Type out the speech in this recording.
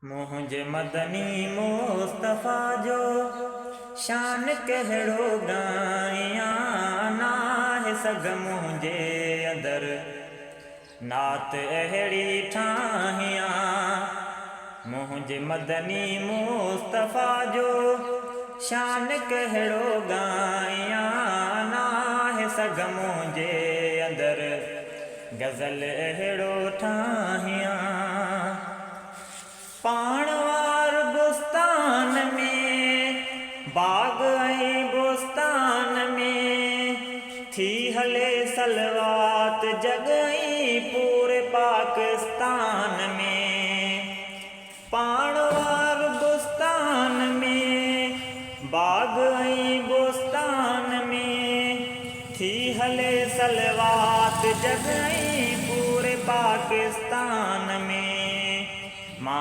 मुझे मदनी मुस्तफ़ा जो शान कहड़ो गाया ना है सग मुझे अंदर नात अहड़ी ठाहिया। मुझे मदनी मुस्तफ़ा जो शान कहड़ो गाया ना है सग मुझे अंदर गज़ल अहड़ो ठाहिया। पाणवार बुस्तान में बाग ऐं बुस्तान में थी हले सलवात जगई पूरे पाकिस्तान में। पाणवार बुस्तान में बाग ऐं बुस्तान में थी हले सलवात जगई पूरे पाकिस्तान में।